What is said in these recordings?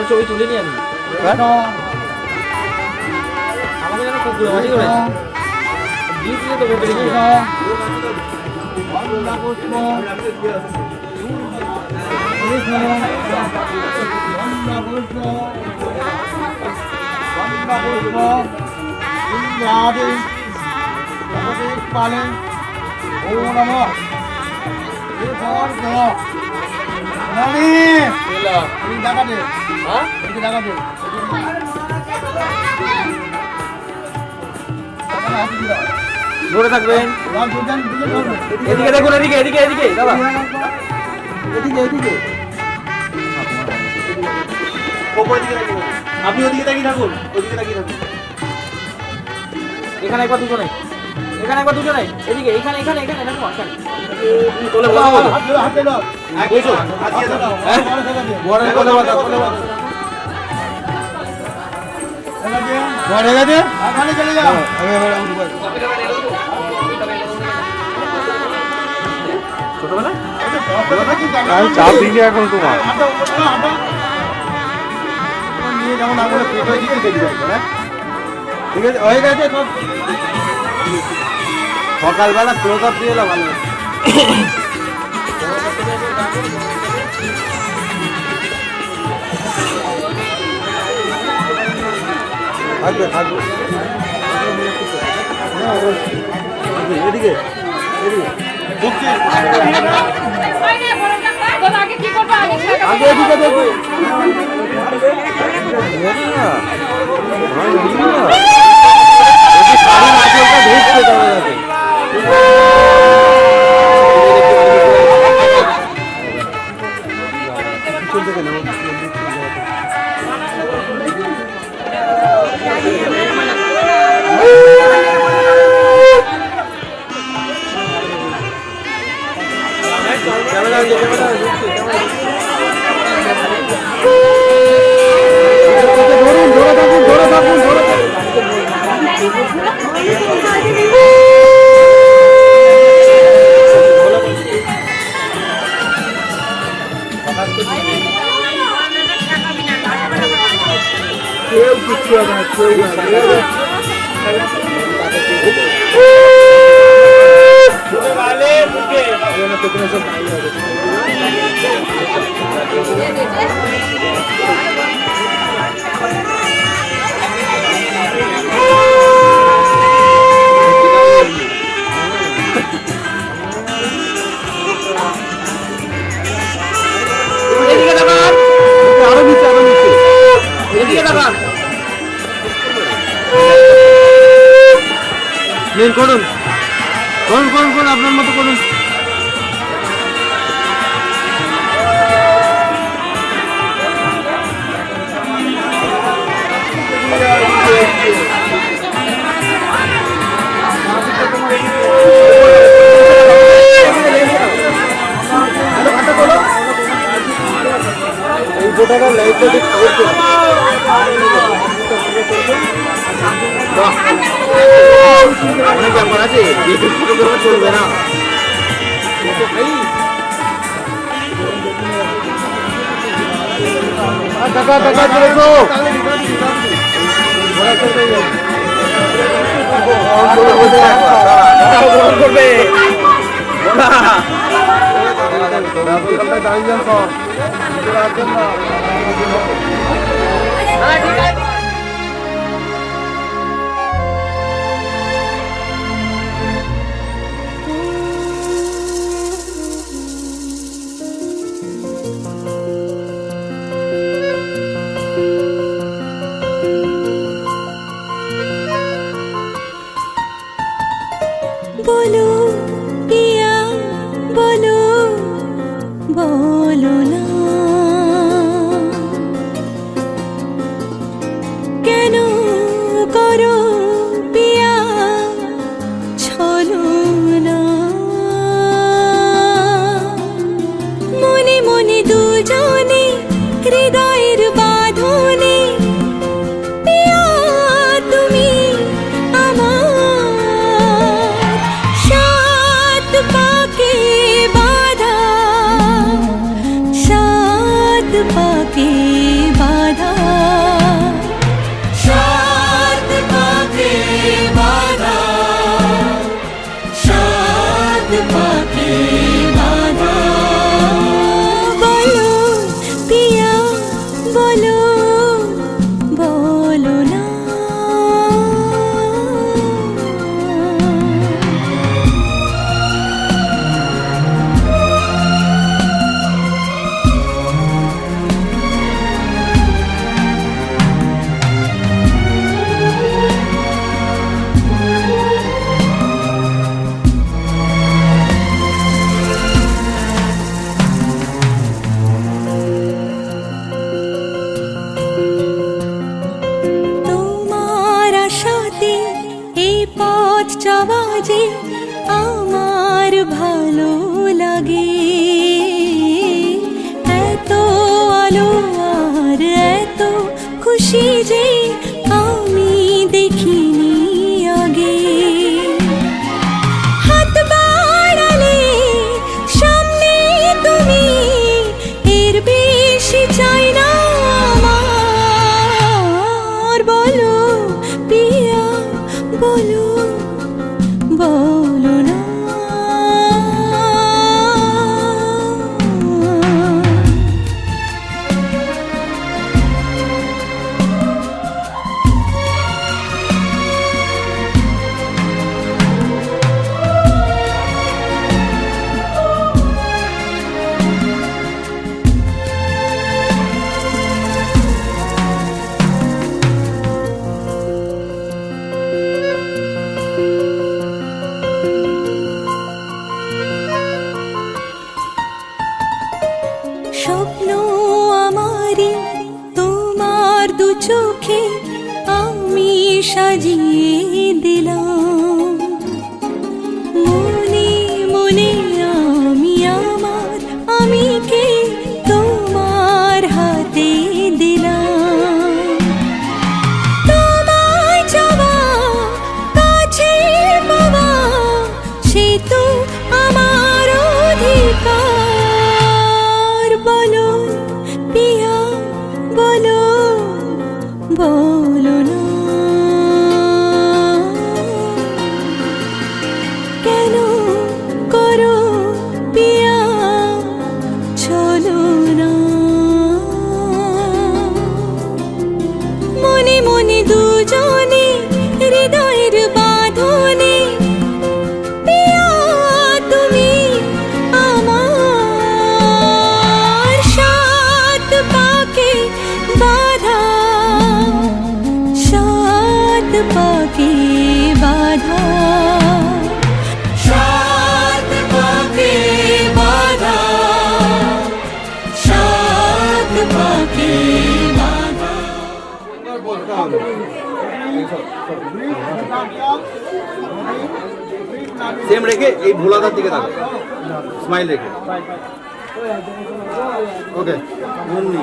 ছবি তুলে নি আমি আমাকে যেন খুব ঘুরাঘুরি করেছে দিয়েছিলে তো ভেতরে গিয়ে ধরে থাকবেন এদিকে দেখুন এদিকে এদিকে এদিকে দাদা এদিকে এদিকে আপনি ওদিকে তাকিয়ে থাকুন ওদিকে তাকিয়ে থাকুন এখানে একবার দুজনে এখানে একবার দুজনে এদিকে এখানে এখানে এখানে দেখো এখানে তোলে বলো হাতে দাও বসো হ্যাঁ বড় কথা বলো বড় গেছে এখানে চলে যাও ছোটবেলা আমি চাপ দিই এখন তোমার নিয়ে যেমন আমরা পেট হয়ে গিয়ে দেখি না ঠিক আছে হয়ে গেছে সব সকালবেলা ক্লোজ আপ দিয়ে এলো ভালো থাকবে থাকবে এদিকে এদিকে আগে এদিকে দেখো করুন করুন করুন করুন আপনার মতো করুন দেখা লাইটটা ঠিক করতে অনেক ব্যাপার আছে, ফটোগ্রাফার চলবে না। টাকা টাকা চলেছো করবে দাঁড়িয়ে যান সব बोलो पिया बोलो बोलो ना केनो करो पिया छलो ना मने मने दुजने हृदयेर बाँधने पिया तुमी पाके बाधा सात पाके बाधा सात पाके बाधा सात पाके बाधा बोलो पिया बोलो बोलो ना যে আমার ভালো লাগে এত আলো আর এত খুশি যে আমি দেখিনি আগে হাত বাড়ালে সামনে তুমি এর বেশি চাই না আমার বলো পিয়া বলো बोलो ना স্বপ্ন আমারি তোমার দু চোখে আমি সাজিয়ে দিলাম মনে মনে আমি আমার আমিকে তোমার হাতে দিলাম তোমায় চাওয়া কাছে পাওয়া সে তো আমার অধিকার बोलो पिया बोलो बोलो ना केनो करो पिया चलो ना मने मने दुजने हृदयेर बाँधने पिया तुमी আমার সাত পাকে বাধা সাত পাকে বাধা সাত পাকে বাধা সাত পাকে বাধা সেম রেখে এই ভোলাদার দিকে তাকাও স্মাইল রেখে ওকে মুন্নি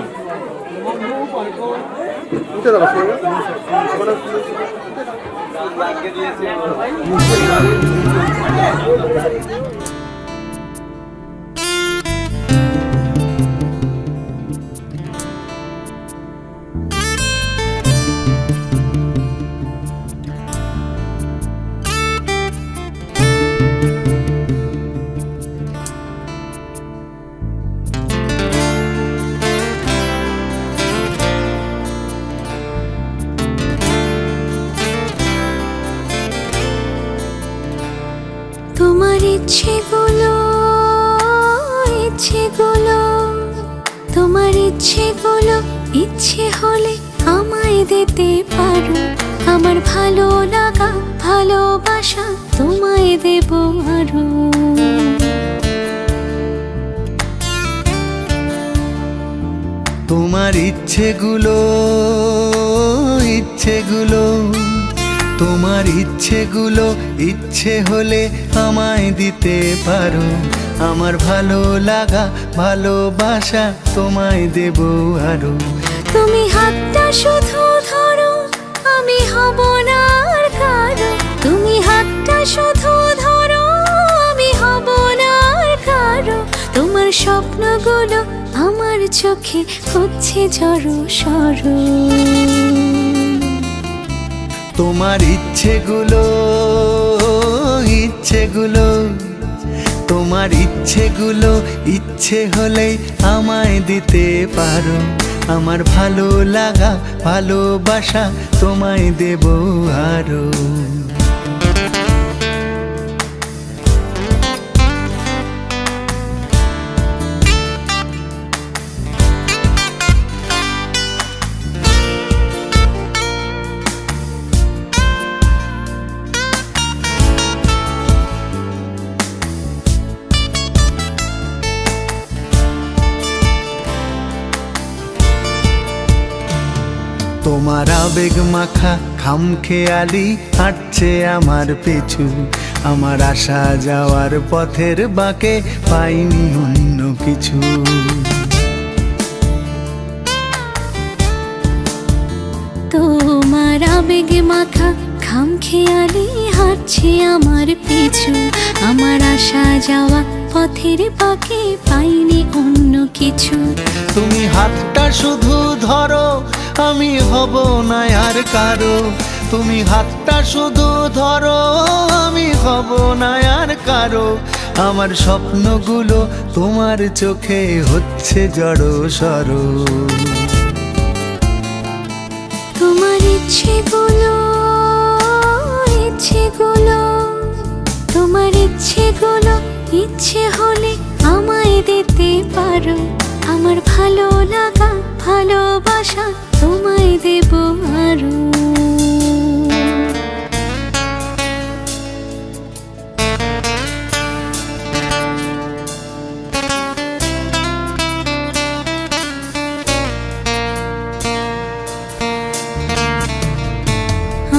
তোমার ইচ্ছেগুলো তোমার ইচ্ছেগুলো ইচ্ছে হলে আমায় দিতে পারো। আমার ভালো লাগা ভালোবাসা তোমায় দেব আরো। তোমার ইচ্ছেগুলো তোমার ইচ্ছেগুলো ইচ্ছে হলে আমায় দিতে পারো। আমার ভালো লাগা ভালোবাসা তোমায় দেব আরো। তুমি হাতটা শুধু ধরো, আমি হব না আর কারো। তুমি হাতটা শুধু ধরো, আমি হব না আর কারো। তোমার স্বপ্নগুলো আমার চোখে হচ্ছে জড়ো সরো। তোমার ইচ্ছেগুলো তোমার ইচ্ছেগুলো ইচ্ছে হলেই আমায় দিতে পারো। আমার ভালো লাগা ভালোবাসা তোমায় দেব আরো। তোমার আবেগ মাখা খামখেয়ালি হাঁটছে আমার পিছু। আমার আসা যাওয়ার পথের বাঁকে পাইনি অন্য কিছু। তোমার আবেগ মাখা খামখেয়ালি হাঁটছে আমার পিছু। আমার আসা যাওয়া পথের বাঁকে পাইনি অন্য কিছু। তুমি হাতটা শুধু ধরো, আমি হব না আর কারো। তুমি হাতটা শুধু ধরো, আমি হব না আর কারো। আমার স্বপ্নগুলো তোমার চোখে হচ্ছে জড়ো সরো। তোমার ইচ্ছেগুলো তোমার ইচ্ছেগুলো ইচ্ছে হলে আমায় দিতে পারো। আমার ভালো লাগা ভালোবাসা তোমায় দেব আরো।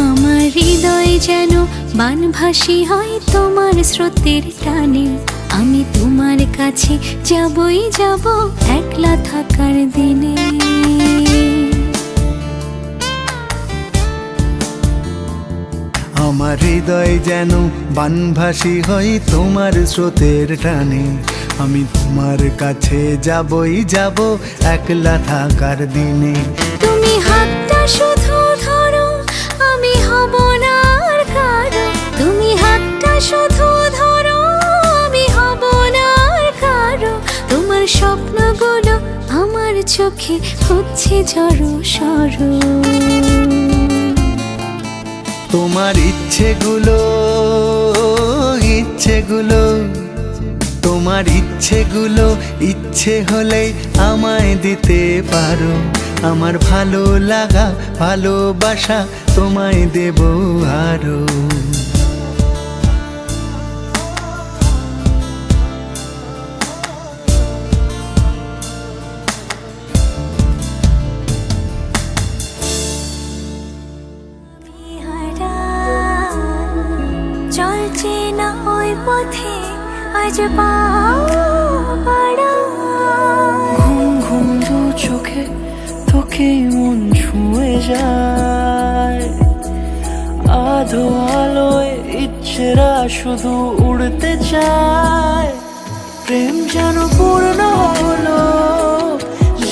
আমার হৃদয় যেন বানভাসী হয় তোমার স্রোতের টানে। আমি তোমার কাছে যাবই যাব একলা থাকার দিনে। আমার হৃদয় যেন বানভাসী হয় তোমার স্রোতের টানে। আমি তোমার কাছে যাবই যাব একলা থাকার দিনে। তুমি হাতটা শুধু ধরো, আমি হব না আর কারো। তুমি হাতটা শুধু ধরো, আমি হব না আর কারো। তোমার স্বপ্নগুলো আমার চোখে হচ্ছে জড়ো সরো। তোমার ইচ্ছেগুলো তোমার ইচ্ছেগুলো ইচ্ছে হলেই আমায় দিতে পারো। আমার ভালো লাগা ভালোবাসা তোমায় দেব আরো। চলছে না ওই পথে আজ পাও পাড়া। ঘুম ঘুম দু চোখে তো ইচ্ছেরা শুধু উড়তে চায়। প্রেম যেন পূর্ণ হলো,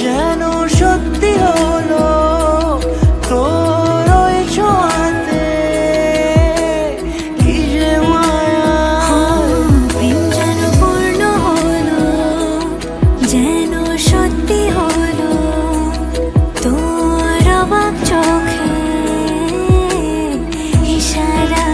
যেন সত্যি হলো তোর ওই ছোঁয়াতে, কি যে মায়া। প্রেম যেন পূর্ণ হলো, যেন সত্যি হলো তোর অবাক চোখে ইশারা।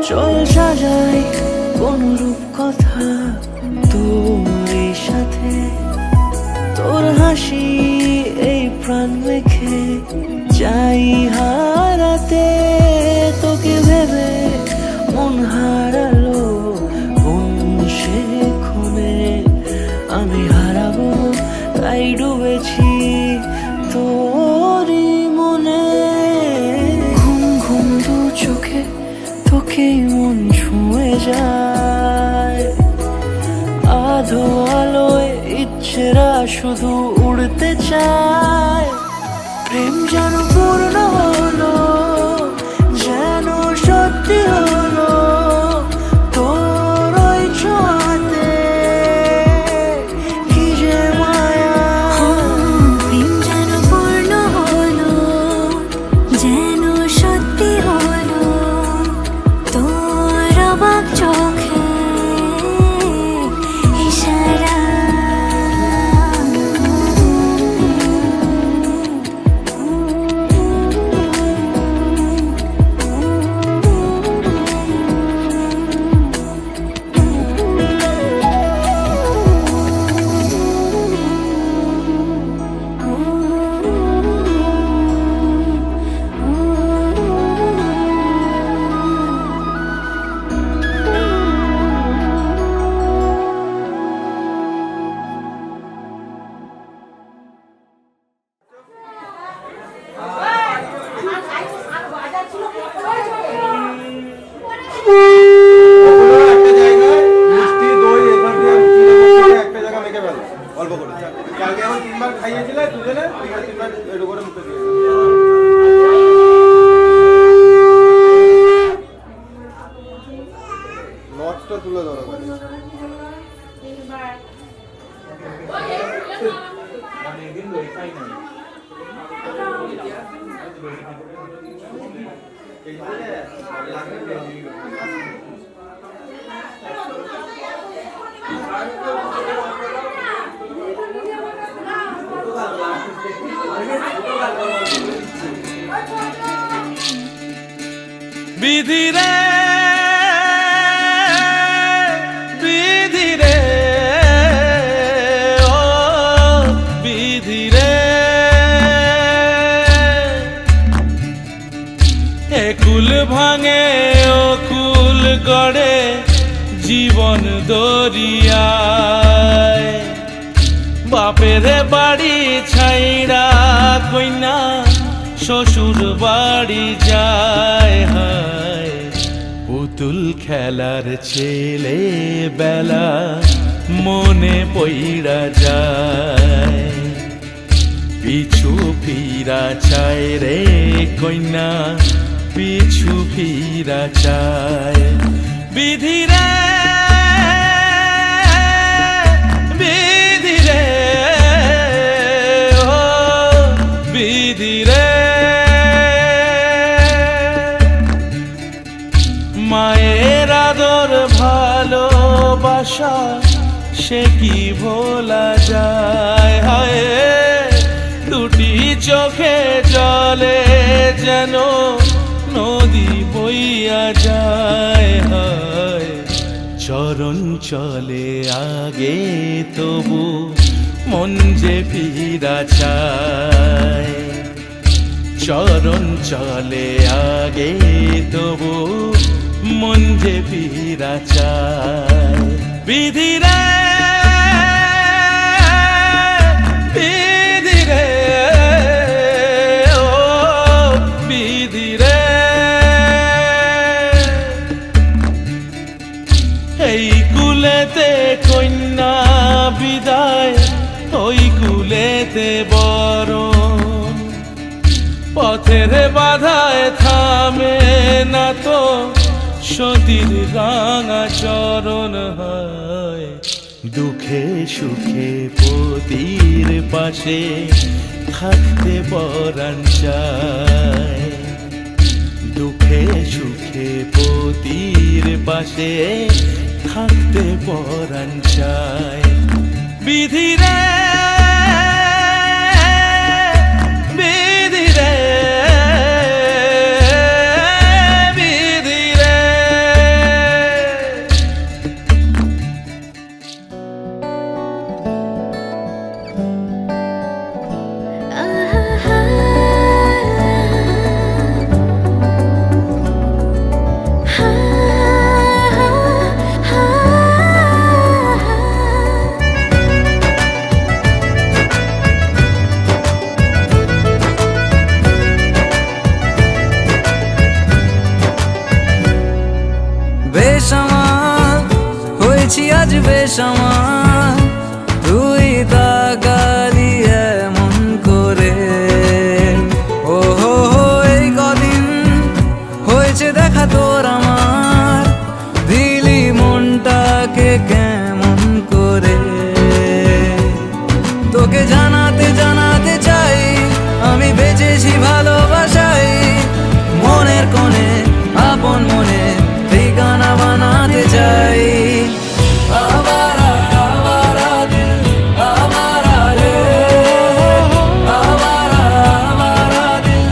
চল সাজাই কোন রূপকথা তোর সাথে, তোর হাসি এই প্রাণ মেখে চাই হারাতে। তোকে ভেবে মন হারালো কোন সে ক্ষণে, আমি হারাবো তাই ডুবেছি তোরই মনে। ঘুম ঘুম দু চোখে তোকেই মন ছুঁয়ে যায়, আধো আলোয় ইচ্ছেরা শুধু উড়তে চায়। প্রেম যেন পূর্ণ হলো, যেন সত্যি হলো তোর ওই ছোঁয়াতে, কি যে মায়া। প্রেম যেন পূর্ণ হলো, যেন সত্যি হলো তোর অবাক চোখে ইশারা। একটা জায়গায় মিষ্টি দই এখান থেকে একটা জায়গা মেখে ফেলো অল্প করে। কালকে আমার 3 বার খাইয়েছিলে দুজনে, 3 বার একটু করে মুখে দিয়ে নটটা তুলে ধরো। অনেকদিন দই খাই নাই। বিধি রে বিধি রে ও বিধি রে, একুল ভাঙে ও কুল গড়ে জীবন দরিয়ায়। বাপের বাড়ি ছাইড়া কইনা শ্বশুর বাড়ি যায়, হায় পুতুল খেলার ছেলে বেলা মনে পইড়া যায়। পিছু ফিরা চায় রে কইনা, পিছু ফিরা চায়। বিধি রে বিধি রে ও বিধি রে, মায়ের আদর ভালোবাসা সে কি ভোলা যায়। হায় দুটি চোখে জলে যেন নদী বইয়া যায়। হায় চরণ চলে আগে তবু মন যে ফিরা চায়। চরণ চলে আগে তবু মন যে ফিরা চায়। বিধি রে বিধি রে ও বিধি রে, এই কুলেতে কন্যা বিদায়, ওই কুলেতে বরণ। পথের বাধায় থামে না তো সতীর রাঙা চরণ হয়। দুঃখে সুখে পতির পাশে থাকতে পরাণ চায়। দুঃখে সুখে পতির পাশে থাকতে পরাণ চায়। বিধি রে বিধি রে বিধি রে। বেসামাল হয়েছি আজ বেসামাল, তুই তাকালি এমন করে। ও হো হো এই কদিন হয়েছে দেখা তোর আমার, দিলি মনটাকে কেমন করে। তোকে জানাতে জানাতে চাই আমি বেঁচেছি ভালোবাসাই, মনের কোণে আপন মনে ঠিকানা বানাতে চাই। আবারা আবারা দিল আবারা রে, আবারা আবারা দিল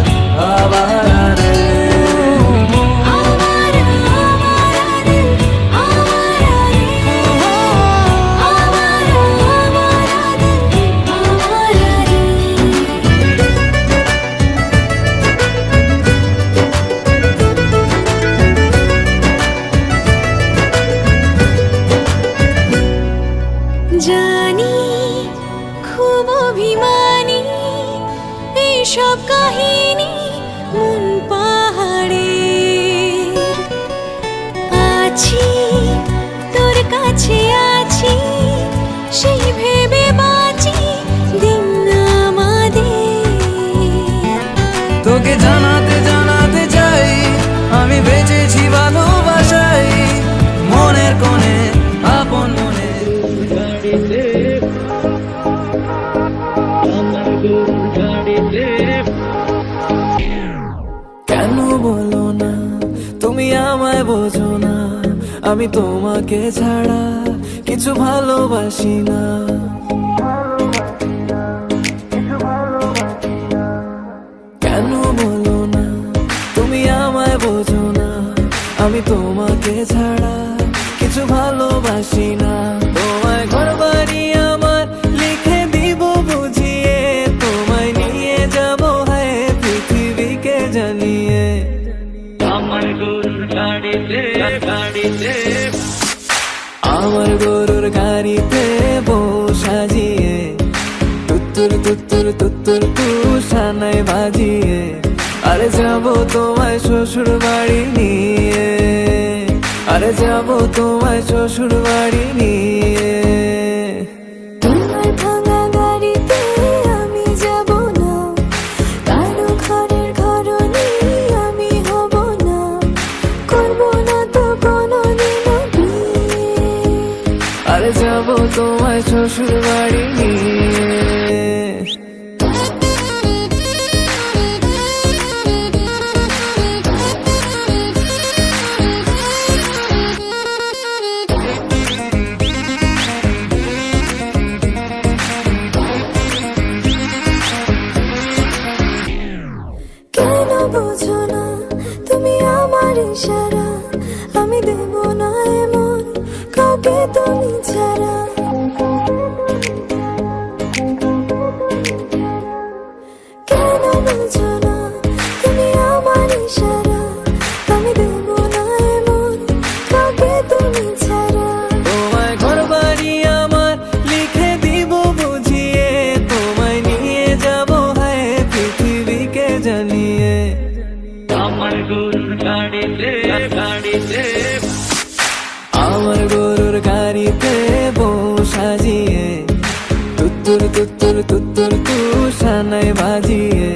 আবারা রে। আবার আবার দিল আবার রে, আবার আবার দিল আবার রে। জানি খুব অভিমানী এইসব কাহিনী মন পাহাড়ের। আছি তোর কাছে আছি সেই ভেবে বাঁচি দিন আমাদের। তোকে জানাতে জানাতে চাই আমি বেঁচেছি ভালোবাসাই, মনের কোণে আপন মনে। কেন বলো না তুমি আমায় বোঝো না, আমি তোমাকে ছাড়া কিছু ভালোবাসি না। কেন বলো না তুমি আমায় বোঝো না, আমি তোমাকে ছাড়া কিছু ভালোবাসি না। তোমায় ঘর বাড়ি আমার লিখে দিব বুঝিয়ে, তোমায় নিয়ে যাব হ্যাঁ পৃথিবীকে জানিয়ে। আমার গরুর গাড়িতে গাড়িতে, আমার গরুর গাড়িতে বউ সাজিয়ে, তুত্তুর তুত্তুর তুত্তুর তুষানায় বাজিয়ে, আরে যাবো তোমায় শ্বশুর বাড়ি নিয়ে, আরে যাবো তোমায় শ্বশুর বাড়ি নিয়ে। তোমার ভাঙা গাড়িতে আমি যাব না, কারো ঘরের ঘরনি আমি হব না, করব না তো কোনোদিনও বিয়ে। আরে যাবো তোমায় শ্বশুর বাড়ি নিয়ে। কেন বোঝো না তুমি আমার ইশারা, আমি দেব না এমন কাউকে তুমি ছাড়া। কেন বোঝো না তুমি আমার ইশারা, আমি দেব না এমন বাজিয়ে,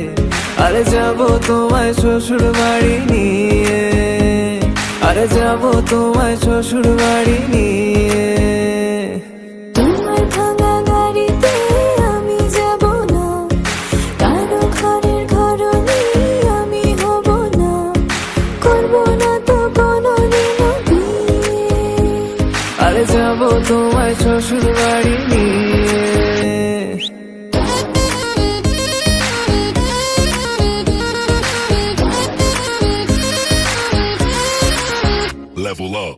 আরে যাব তোমায় শ্বশুর বাড়ি নিয়ে, আরে যাব তোমায় শ্বশুর বাড়ি নিয়ে। তোমার ভাঙা গাড়িতে আমি যাব না, কারো ঘরের ঘরনি আমি হব না, করব না তো কোনোদিনও বিয়ে। আরে যাব তোমায় শ্বশুর বাড়ি নিয়ে। Level up.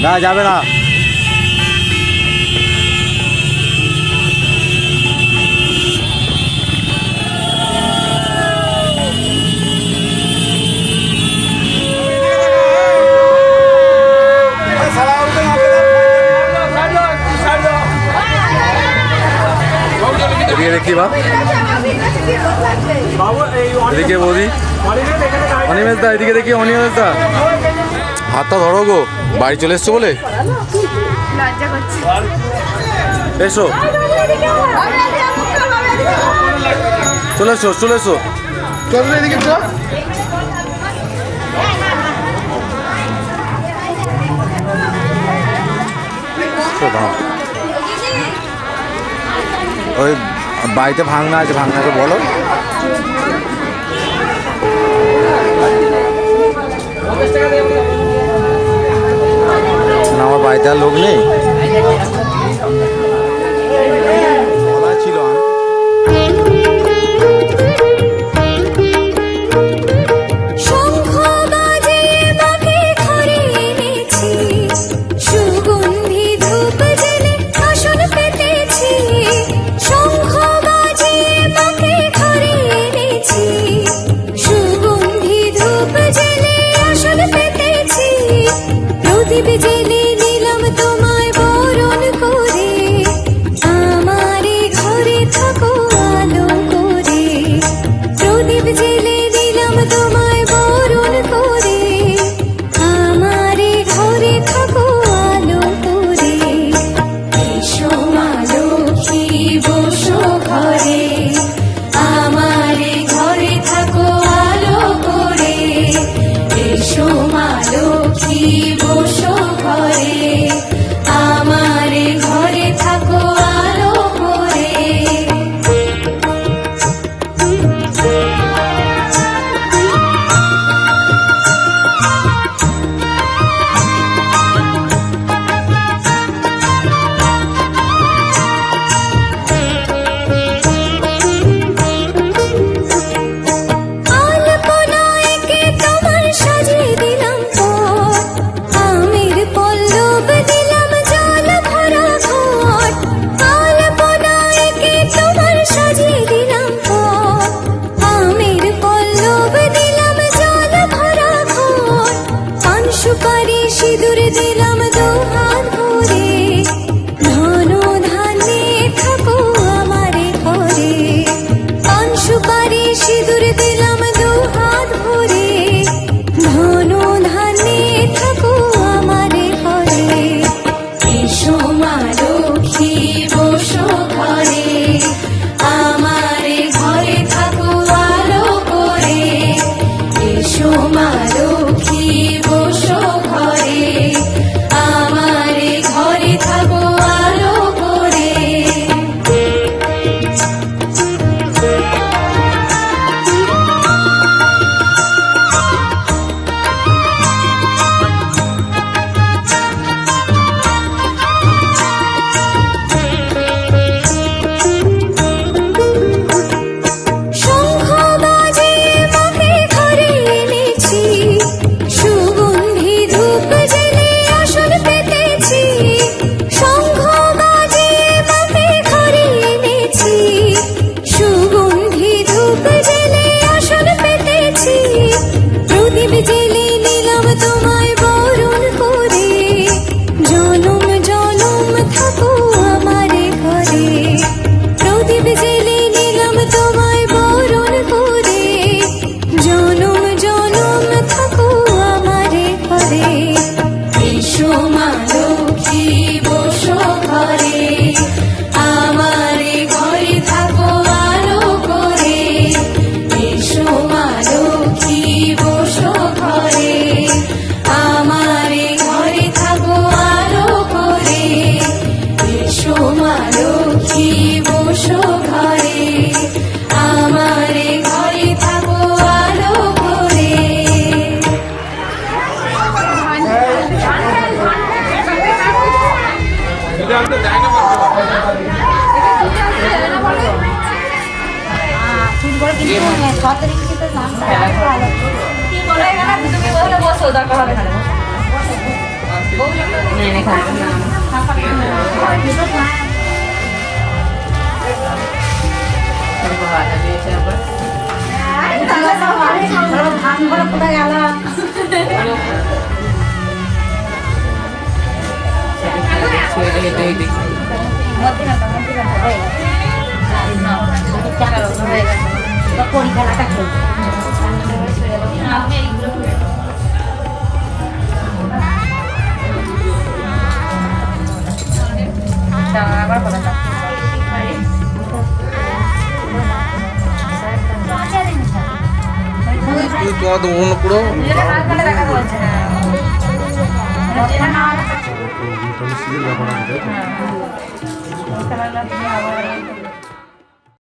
না যাবে না। এদিকে দেখি বা এদিকে বৌদি অনিমেষ দা, এদিকে দেখি অনিমেষ দা, হাতটা ধরো গো, বাড়ি চলে এসছো বলে। এসো চলে এসো চলে এসো। ওই বাড়িতে ভাঙনা আছে, ভাঙনাকে বলো। না, আমার বাড়িতে আর লোক নেই, বলা ছিল। শঙ্খ বাজিয়ে মাকে ঘরে এনেছি, সুগন্ধি ধূপ জ্বেলে আসন পেতেছি। শঙ্খ বাজিয়ে মাকে ঘরে এনেছি, সুগন্ধি ধূপ জ্বেলে আসন পেতেছি। প্রদীপ জ্বেলে নিলাম তোমায় বরণ চুরি করে কিন্তু সরকারি কিছু নাম ভালো কি বলে এখানে তুমি বলে বসো দরকার হবে এখানে ধান করে কোথায় গেল পরীক্ষাটা আবার কথা তোমার তো অন্য পুরো দেখা বলছে না